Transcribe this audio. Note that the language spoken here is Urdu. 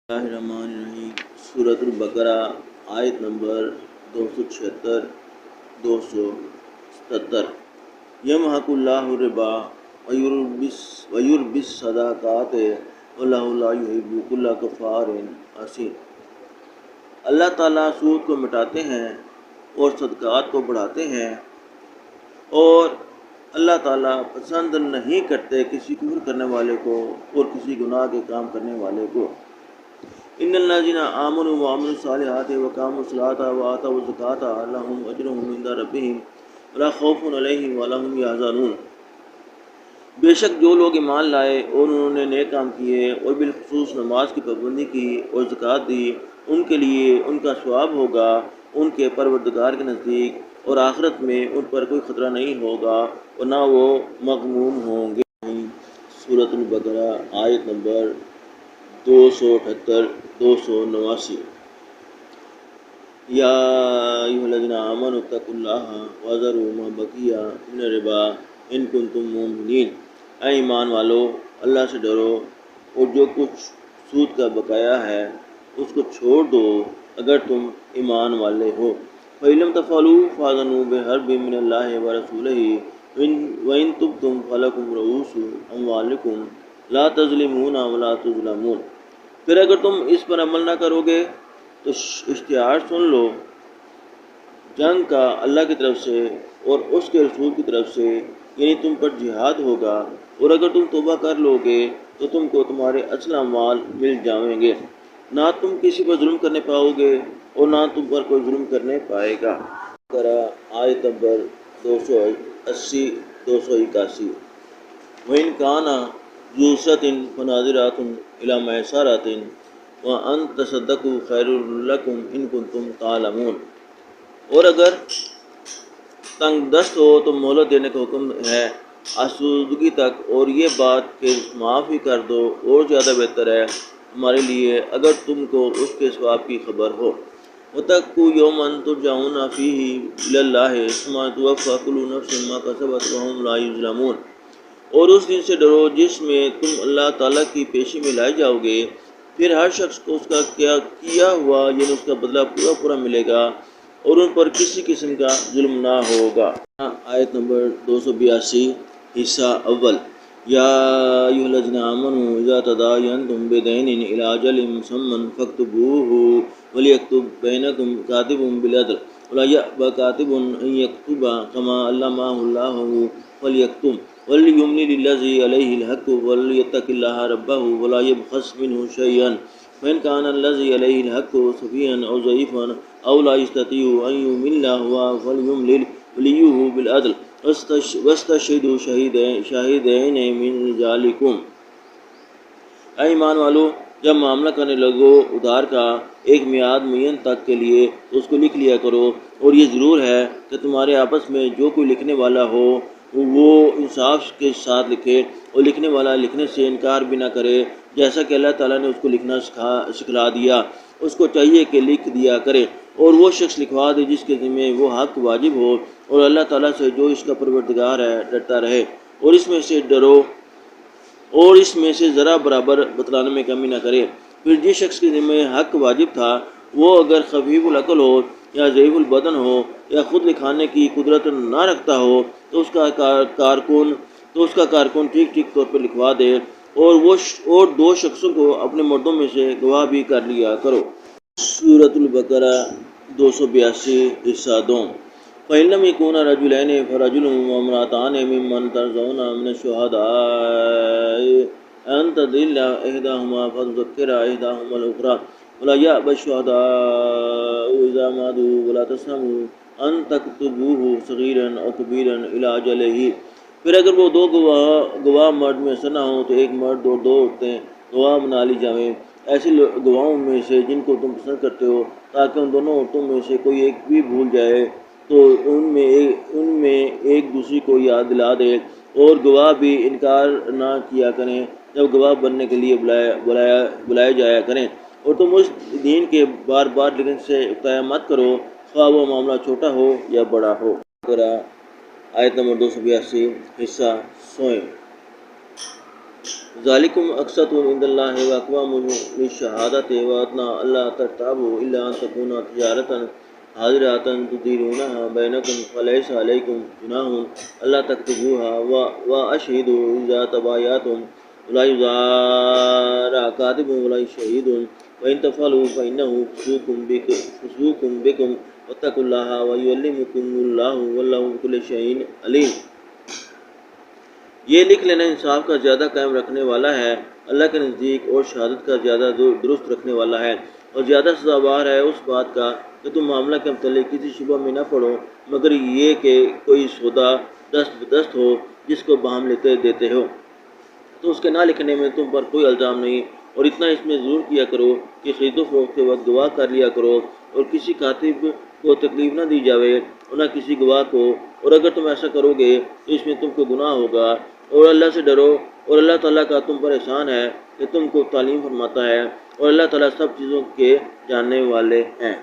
اللہ الرحمن الرحیم۔ سورۃ البقرہ آیت نمبر 276 277۔ یمحق اللہ الربا ویربی الصدقات واللہ لا یحب کل کفار اثیم۔ اللہ تعالیٰ سود کو مٹاتے ہیں اور صدقات کو بڑھاتے ہیں، اور اللہ تعالیٰ پسند نہیں کرتے کسی کفر کرنے والے کو اور کسی گناہ کے کام کرنے والے کو۔ ان الذین آمنوا وعملوا الصالحات وقاموا الصلاۃ وآتوا الزکاۃ لهم اجرهم عند ربهم ولا خوف علیہم ولا هم یحزنون۔ بے شک جو لوگ ایمان لائے اور انہوں نے نیک کام کیے اور بالخصوص نماز کی پابندی کی اور زکوٰۃ دی، ان کے لیے ان کا ثواب ہوگا ان کے پروردگار کے نزدیک، اور آخرت میں ان پر کوئی خطرہ نہیں ہوگا اور نہ وہ مغموم ہوں گے۔ سورۃ البقرہ آیت نمبر 278 289۔ یا ایھا الذین آمنوا اتقوا اللہ وذروا ما بقی من الربا ان کنتم مؤمنین۔ اے ایمان والو، اللہ سے ڈرو اور جو کچھ سود کا بقایا ہے اس کو چھوڑ دو اگر تم ایمان والے ہو۔ فَإِن لَّمْ تَفْعَلُوا فَأْذَنُوا بِحَرْبٍ مِّنَ اللَّهِ وَرَسُولِهِ وَإِن تُبْتُمْ فَلَكُمْ رُءُوسُ أَمْوَالِكُمْ لَا تَظْلِمُونَ وَلَا تُظْلَمُونَ۔ پھر اگر تم اس پر عمل نہ کرو گے تو اشتہار سن لو جنگ کا اللہ کی طرف سے اور اس کے رسول کی طرف سے، یعنی تم پر جہاد ہوگا، اور اگر تم توبہ کر لو گے تو تم کو تمہارے اصل اعمال مل جائیں گے، نہ تم کسی پر ظلم کرنے پاؤ گے اور نہ تم پر کوئی ظلم کرنے پائے گا۔ آیت نمبر 280 281۔ وَإِن كَانَ ذُو عُسْرَةٍ فَنَظِرَةٌ إِلَىٰ مَيْسَرَةٍ وَأَن تَصَدَّقُوا خَيْرٌ لَكُمْ إِن كُنتُمْ تَعْلَمُونَ۔ اور اگر تنگ دست ہو تو مہلت دینے کا حکم ہے آسودگی تک، اور یہ بات کہ معاف ہی کر دو اور زیادہ بہتر ہے تمہارے لیے اگر تم کو اس کے ثواب کی خبر ہو۔ وَاتَّقُوا يَوْمًا تُرْجَعُونَ فِيهِ إِلَى اللَّهِ ثُمَّ تُوَفَّىٰ كُلُّ نَفْسٍ مَّا كَسَبَتْ وَهُمْ لَا يُظْلَمُونَ۔ اور اس دن سے ڈرو جس میں تم اللہ تعالیٰ کی پیشی میں لائے جاؤ گے، پھر ہر شخص کو اس کا کیا ہوا یعنی اس کا بدلہ پورا پورا ملے گا، اور ان پر کسی قسم کا ظلم نہ ہوگا۔ آیت نمبر 282 حصہ اول۔ یا ایھا الذین آمنوا اذا تداینتم بدین الی اجل مسمى فاکتبوہ ولیکتب بینکم کاتب بالعدل ولا یأبی کاتب ان یکتب کما علمہ اللہ فلیکتب وليملل الذی علیہ الحق وليتق اللہ ربہ ولا یبخس منہ شیئا فإن كان الذي عليه الحق سفيها أو ضعيفا أو لا يستطيع أن يمل فليملل وليه بالعدل واستشهدوا شاهدين من رجالكم۔ اے ایمان والو، جب معاملہ کرنے لگو ادھار کا ایک میعاد معین تک کے لیے تو اس کو لکھ لیا کرو، اور یہ ضرور ہے کہ تمہارے آپس میں جو کوئی لکھنے والا ہو وہ انصاف کے ساتھ لکھے، اور لکھنے والا لکھنے سے انکار بھی نہ کرے جیسا کہ اللہ تعالیٰ نے اس کو لکھنا سکھلا دیا۔ اس کو چاہیے کہ لکھ دیا کرے، اور وہ شخص لکھوا دے جس کے ذمہ وہ حق واجب ہو، اور اللہ تعالیٰ سے جو اس کا پروردگار ہے ڈرتا رہے، اور اس میں سے ڈرو اور اس میں سے ذرا برابر بتلانے میں کمی نہ کرے۔ پھر جس شخص کے ذمہ حق واجب تھا وہ اگر خفیف العقل ہو یا ضعیف البدن ہو یا خود لکھانے کی قدرت نہ رکھتا ہو تو اس کا کارکن ٹھیک طور پر لکھوا دے، اور دو شخصوں کو اپنے مردوں میں سے گواہ بھی کر لیا کرو۔ سورۃ البقرہ 282 حصہ دوم۔ فَإِن لَّمْ يَكُونَا رَجُلَيْنِ فَرَجُلٌ وَامْرَأَتَانِ مِمَّنْ تَرْضَوْنَ مِنَ الشُّهَدَاءِ أَن تَضِلَّ إِحْدَاهُمَا فَتُذَكِّرَ إِحْدَاهُمَا الْأُخْرَىٰ وَلَا يَأْبَ الشُّهَدَاءُ إِذَا مَا دُعُوا وَلَا تَسْأَمُوا أَن تَكْتُبُوهُ صَغِيرًا أَوْ كَبِيرًا إِلَىٰ أَجَلِهِ۔ پھر اگر وہ دو گواہ مرد میں ایسا نہ ہوں تو ایک مرد اور دو عورتیں گواہ بنا لی جائیں، ایسے گواہوں میں سے جن کو تم پسند کرتے ہو، تاکہ ان دونوں عورتوں میں سے کوئی ایک بھی بھول جائے تو ان میں ایک دوسری کو یاد دلا دے، اور گواہ بھی انکار نہ کیا کریں جب گواہ بننے کے لیے بلائے جایا کریں، اور تم اس دین کے بار بار لکھنے سے اکتایا مت کرو، خواہ وہ معاملہ چھوٹا ہو یا بڑا ہو۔ آیت نمبر 282 حصہ سوئیں۔ ذالکم اقسط عند اللہ واقوام للشہادۃ وادنی الا ترتابوا الا ان تکون تجارۃ حاضرۃ تدیرونها بینکم فلیس علیکم جناح الا تکتبوها واشہدوا اذا تبایعتم ولا یضار کاتب ولا شہید وان تفعلوا فانه فسوق بکم واتقوا اللہ ویعلمکم اللہ واللہ بکل شیء علیم۔ یہ لکھ لینا انصاف کا زیادہ قائم رکھنے والا ہے اللہ کے نزدیک، اور شہادت کا زیادہ درست رکھنے والا ہے، اور زیادہ سزاوار ہے اس بات کا کہ تم معاملہ کے متعلق کسی شبہ میں نہ پڑو مگر یہ کہ کوئی سودا دست بدست ہو جس کو باہم لیتے دیتے ہو، تو اس کے نہ لکھنے میں تم پر کوئی الزام نہیں، اور اتنا اس میں ضرور کیا کرو کہ خرید و فروخت کے وقت گواہ کر لیا کرو، اور کسی کاتب کو تکلیف نہ دی جاوے اور نہ کسی گواہ کو، اور اگر تم ایسا کرو گے تو اس میں تم کو گناہ ہوگا، اور اللہ سے ڈرو، اور اللہ تعالیٰ کا تم پر احسان ہے کہ تم کو تعلیم فرماتا ہے، اور اللہ تعالیٰ سب چیزوں کے جاننے والے ہیں۔